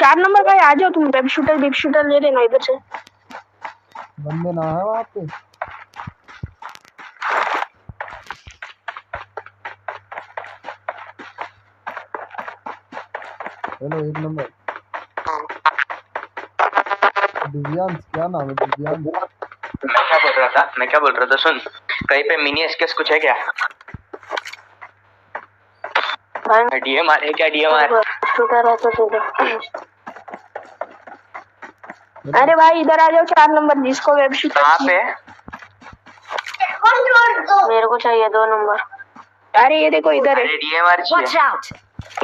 4 number भाई आ जाओ तुम। वेब शूटर ले लेना इधर से। बंदे ना है वहाँ पे। हेलो 1 नंबर दिव्यांश, क्या नाम है दिव्यांश? मैं क्या बोल रहा था सुन, कहीं पे मिनी एसकेस कुछ है क्या? डीएमआर है क्या? डीएमआर शूटर है तो शूटर। अरे भाई इधर आ जाओ 4 नंबर जिसको वेब शूटर। कहाँ पे? मेरे को चाहिए 2 नंबर। अरे ये देखो इधर है। डीएमआर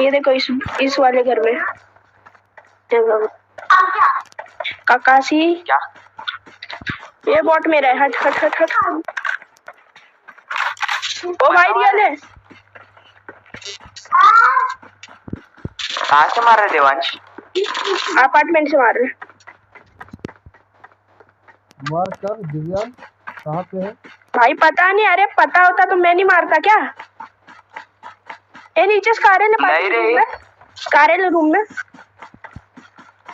ये देखो इस वाले घर में। काकासी क्या? ये बॉट मेरा है। हट हट हट हट। ओ भाई रियल है। कहाँ से मार रहे देवांश? अपार्टमेंट से मार रहे। मार कर दिव्यांश कहाँ पे है भाई पता नहीं। अरे पता होता तो मैं नहीं मारता क्या? ए नीचे कार्यालय रूम में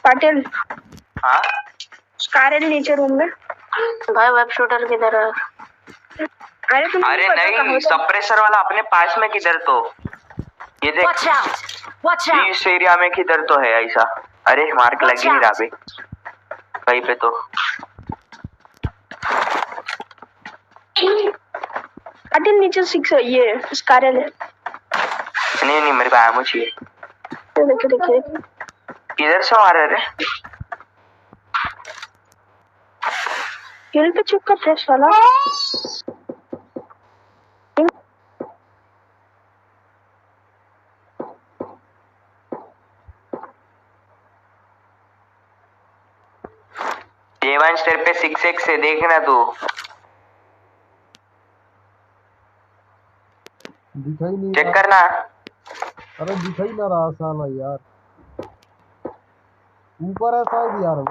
पाटिल। हाँ कार्यालय नीचे रूम में। भाई वेब शूटर किधर है? अरे तुम अरे नहीं, सप्रेसर वाला अपने पास में किधर तो ये देख। इस एरिया में किधर तो है ऐसा। अरे मार्क लग ही नहीं रहा बे कहीं पे तो। पाटिल नीचे 6 ये कार्यालय। नहीं मेरे को आमो चाहिए। देखिए किधर से मार रहे? किल पे चुपका प्रेस वाला। देवांश तेरे पे 6x से देखना तू। दिखाई नहीं चेक रहा। करना। अरे दिखाई ना रहा साला यार। ऊपर है शायद यार वो।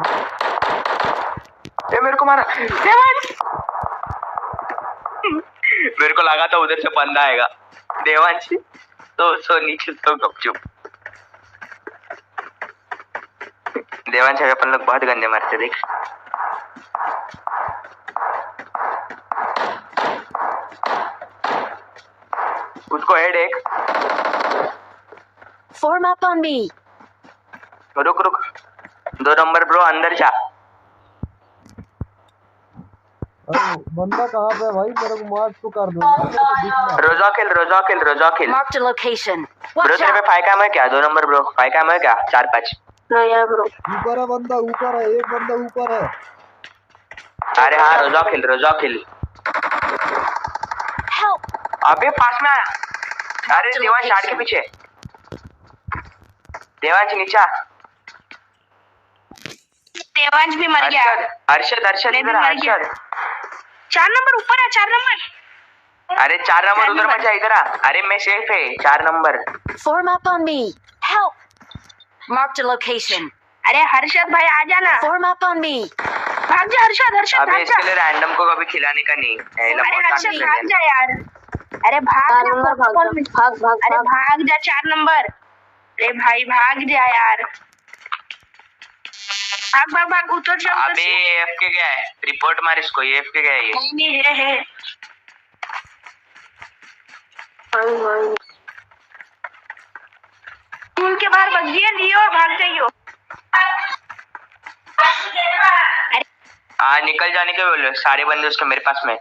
ये मेरे को मारा देवांश। मेरे को लगा था उधर से बंदा आएगा। देवांश तो सो नीचे तो गपचुप। देवांश अपन लोग बहुत गंदे मारते देख। उसको हेड एक। Form up on me. रुक 2 नंबर ब्रो अंदर जा। अरे बंदा कहाँ पे है भाई? मेरे को मार्क तो कर दो। रोजा किल। Marked a location. Bro Watch तेरे पे out. 5 कैम है क्या? 2 नंबर ब्रो 5 कैम है क्या? 4-5। नहीं यार ब्रो। ऊपर है बंदा, ऊपर है एक बंदा ऊपर है। अरे हाँ रोजा किल। Help. अबे पास में आया। अरे देवांश शार्ट के पीछे। देवांश नीचा। देवांश भी मर गया। हर्षद इधर हर्षद। 4 नंबर ऊपर है। 4 नंबर। अरे 4 नंबर उधर मत जा इधर आ। अरे मैं सेफ है 4 number. Form up on me. Help. Marked a location. अरे हर्षद भाई आ जाना। Form up on me. भाग जा हर्षद अबे भाग इसके जा। लिए रैंडम को कभी खिलाने का नहीं। अरे हर्षद भाग जा यार। अरे भाग अरे भाग जा 4 नंबर। अरे भाई भाग जा यार। भाग उतर जा। अबे एफके क्या है? रिपोर्ट मार इसको। ये एफके क्या है? ये नहीं है। स्कूल के बाहर बच गया लियो और भाग जाइयो। हाँ निकल जाने के बोलो। सारे बंदे उसके मेरे पास में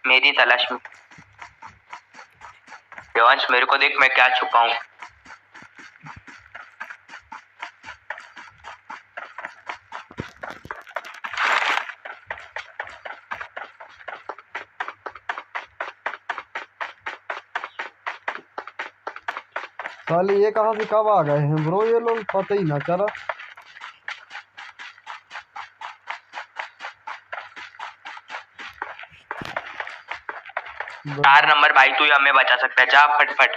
मेरी तलाश में। देवांश मेरे को देख मैं क्या छुपाऊं। साले ये कहाँ से कब आ गए हैं ब्रो? ये लोग पता ही ना चला। 4 नंबर भाई तू ही हमें बचा सकता है। जा फटफट।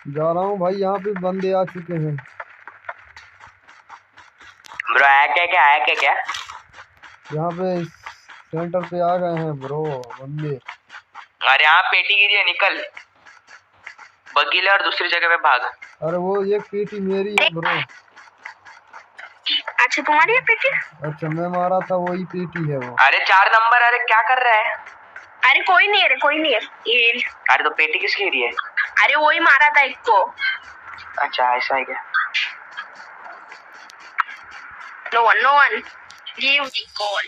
जा रहा हूँ भाई। यहाँ पे बंदे आ चुके हैं ब्रो। हैक है क्या? यहाँ पे सेंटर पे आ गए हैं ब्रो बंदे। अरे यहाँ पेटी गिरी है। निकल बगीले और दूसरी जगह पे भाग। अरे वो एक पेटी मेरी है ब्रो। अच्छा तुम्हारी है पेटी? अच्छा मैं मारा था वही पेटी है वो। अरे 4 नंबर, अरे क्या कर रहा है? अरे कोई नहीं है, अरे कोई नहीं है ये। अरे तो पेटी किसकी रही है? अरे वही मारा था एक को। अच्छा ऐसा है क्या? No one give the call.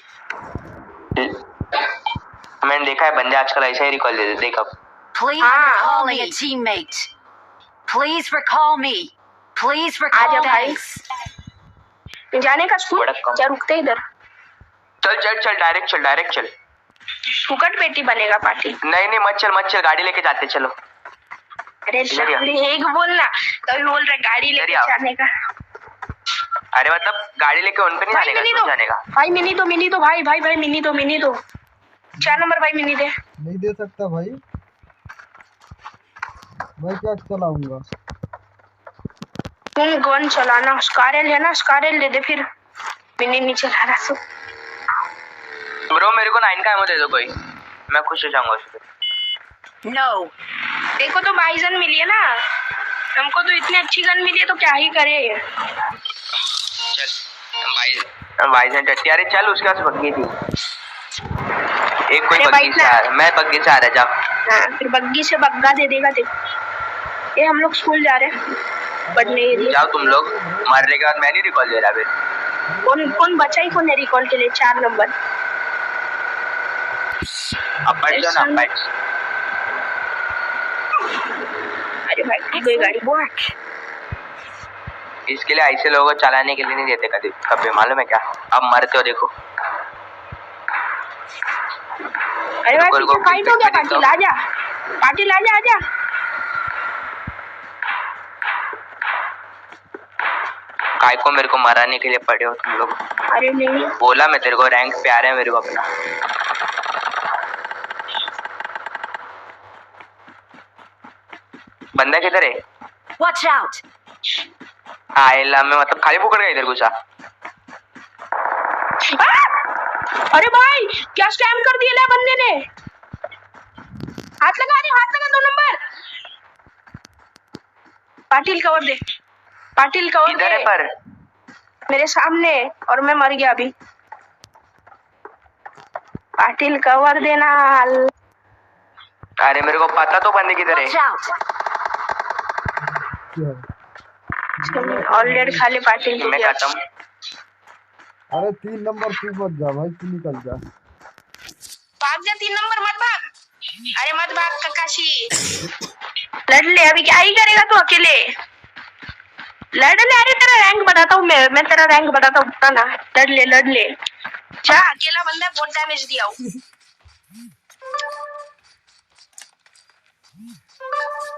मैंने देखा है बंदे आजकल ऐसा ही रिकॉल देते, देख अब। Please Ah, recalling a teammate. Please recall me. Please recall आजा भाई। me. जाने का स्कूल बड़ा कम। क्या रुकते इधर? चल चल चल, डायरेक्ट चल, डायरेक्ट चल। फुकट पेटी बनेगा पार्टी। नहीं नहीं मत चल, गाड़ी लेके जाते, चलो। अरे इधर ही आ। एक बोलना तभी बोल रहे गाड़ी इधर लेके ही आओ। जाने का। अरे मतलब गाड़ी लेके उन पे नहीं जाने का, क्यों जाने का? भाई मिनी तो भाई मिनी दो 4 नंबर भाई मिनी दे। नहीं दे सकता भाई, मैं क्या चलाऊंगा। तुम गन चलाना, स्कारल है ना, स्कारल दे दे फिर। मिनी नहीं चला रहा सो। ब्रो मेरे को 9 का एमो दे दो कोई, मैं खुश हो जाऊंगा उससे। No. देखो तो बाइजन मिली है ना, हमको तो इतनी अच्छी गन मिली है तो क्या ही करे। चल बाइजन टट्टी, अरे चल उसके पास बग्गी थी। एक कोई अरे बग्गी से आ रहा, मैं बग्गी से आ रहा, जा। हाँ फिर बग्गी से बग्गा दे देगा देख। ये हम लोग स्कूल जा रहे हैं पढ़ने के लिए। जाओ तुम लोग, मारने के बाद मैं नहीं रिकॉल दे रहा फिर। कौन बचा ही कौन है रिकॉल के लिए 4 नंबर? अब बैठ जाओ ना, बैठ। अरे भाई कोई गाड़ी। Excellent work. इसके लिए ऐसे लोगों को चलाने के लिए नहीं देते कभी कभी, मालूम है क्या? अब मरते हो देखो। अरे भाई रुको, पीछे फाइट हो गया, रुको, पाटिल आजा, पाटिल आजा आजा। काय को मेरे को मराने के लिए पड़े हो तुम लोग? अरे नहीं बोला मैं तेरे को, रैंक पे आ रहा है मेरे को अपना। बंदा किधर है? Watch out. आयला में मतलब खाली पकड़ गया इधर घुसा। अरे भाई क्या स्कैम कर दिया ले बंदे ने। हाथ लगा 2 नंबर। पाटिल कवर दे, पाटिल कवर इधर है दे पर। मेरे सामने, और मैं मर गया अभी। पाटिल कवर देना। अरे मेरे को पता तो बंदे किधर Watch है। out. क्या ऑलरेडी खाली पाटिल को मैं दिया। खत्म। अरे 3 नंबर तू मत जा भाई, तू निकल जा। भाग जा 3 नंबर, मत भाग। अरे मत भाग ककाशी, लड़ ले। अभी क्या ही करेगा तू अकेले? लड़ ले। अरे तेरा रैंक बताता हूँ मैं तेरा रैंक बताता हूँ ना। लड़ ले जा, अकेला बंदा बहुत डैमेज दिया हूँ।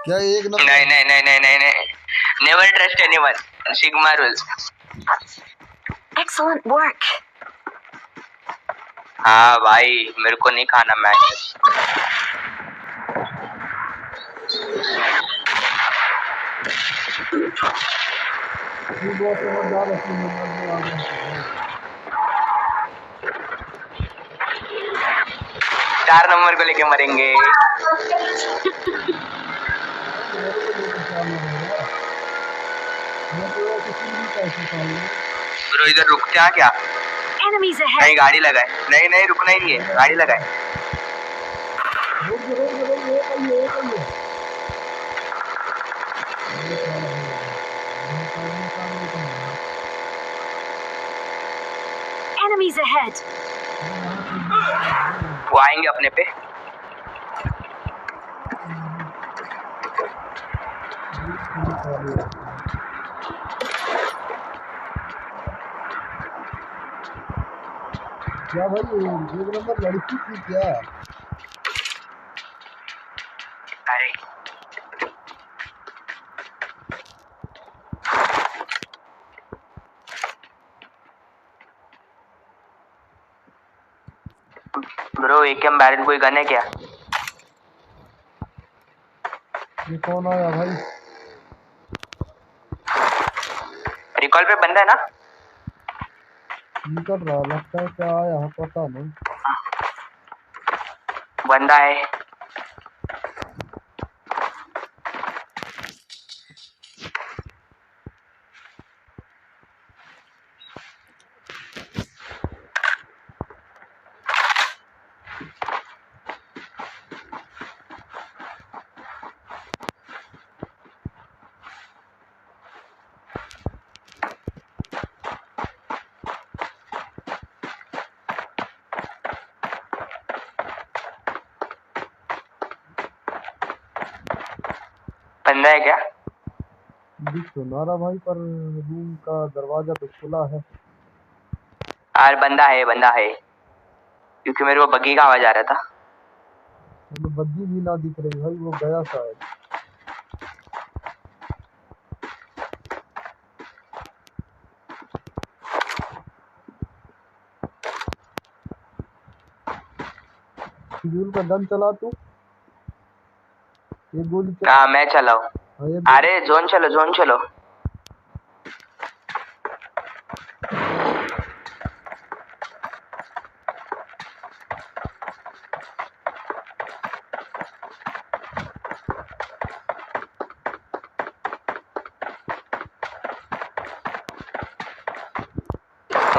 क्या एक नंबर? नहीं, never trust anyone, sigma rule. Excellent work. हाँ भाई मेरे को नहीं खाना मैच। तू बहुत समझदार है, 3 नंबर में आ गया। 4 नंबर को लेके मरेंगे। ब्रो इधर रुकते हैं क्या? Enemies ahead. नहीं गाड़ी लगाए, नहीं रुकना ही नहीं है, गाड़ी लगाए। Enemies ahead. वो आएंगे अपने पे। क्या भाई एक नंबर लड़की थी क्या? अरे ब्रो AKM बैरल कोई गन है क्या? ये कौन आया भाई? रिकॉल पे बंदा है ना? निकल रहा लगता है, क्या आया है पता नहीं। बंदा है। बंदा है क्या? दिख तो ना रहा भाई, पर रूम का दरवाजा तो खुला है। यार बंदा है क्योंकि मेरे को बग्गी का आवाज आ रहा था। मतलब बग्गी भी ना दिख रही भाई, वो गया शायद। फिजूल का गन चला तू, एक गोली चला। हाँ मैं चलाऊ। हाँ, एक अरे जोन चलो।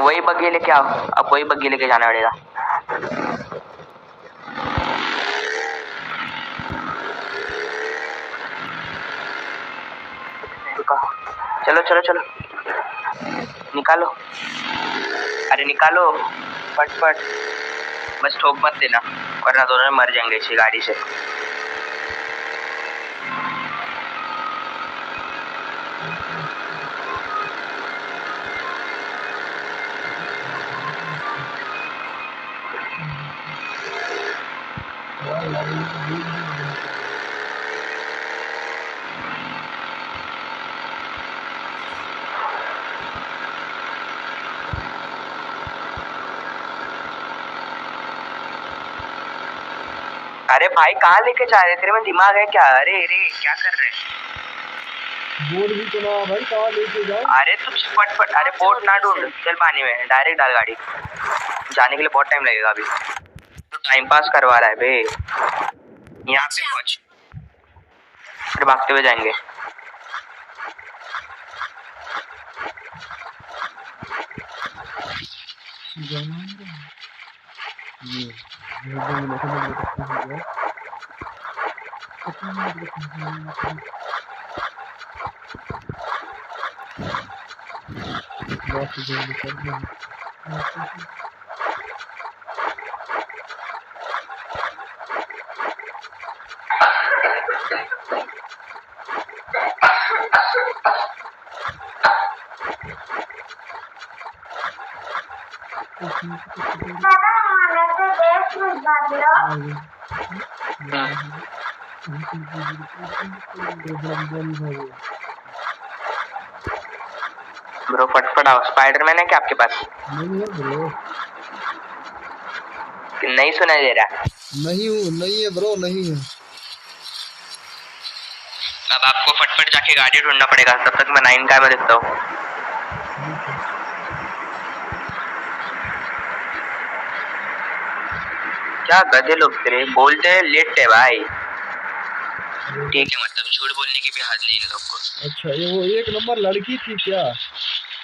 वही बग्गी लेके आओ, अब वही बग्गी लेके जाना पड़ेगा। चलो निकालो। अरे निकालो फट। बस ठोक मत देना वरना दोनों मर जाएंगे इसी गाड़ी से। अरे भाई कहाँ लेके जा रहे? तेरे में दिमाग है क्या? अरे क्या कर रहे हैं? बोर्ड भी चला भाई, कहाँ लेके जाए? अरे तू फट। अरे बोट ना ढूंढ, चल पानी में डायरेक्ट डाल गाड़ी। जाने के लिए बहुत टाइम लगेगा अभी। तो टाइम पास करवा रहा है बे। यहाँ पे पहुंच, फिर भागते हुए जाएंगे। ब्रो फटफट आओ। स्पाइडरमैन है क्या आपके पास? नहीं है ब्रो, नहीं सुनाई दे रहा? नहीं है ब्रो, नहीं है। अब आपको फटफट जाके गाड़ी ढूंढना पड़ेगा, तब तक मैं 9 का में देखता हूँ। क्या गधे लोग तेरे, बोलते हैं लेट है भाई। ठीक है, मतलब झूठ बोलने की भी हद नहीं इन लोग को। अच्छा, ये वो 1 नंबर लड़की थी क्या?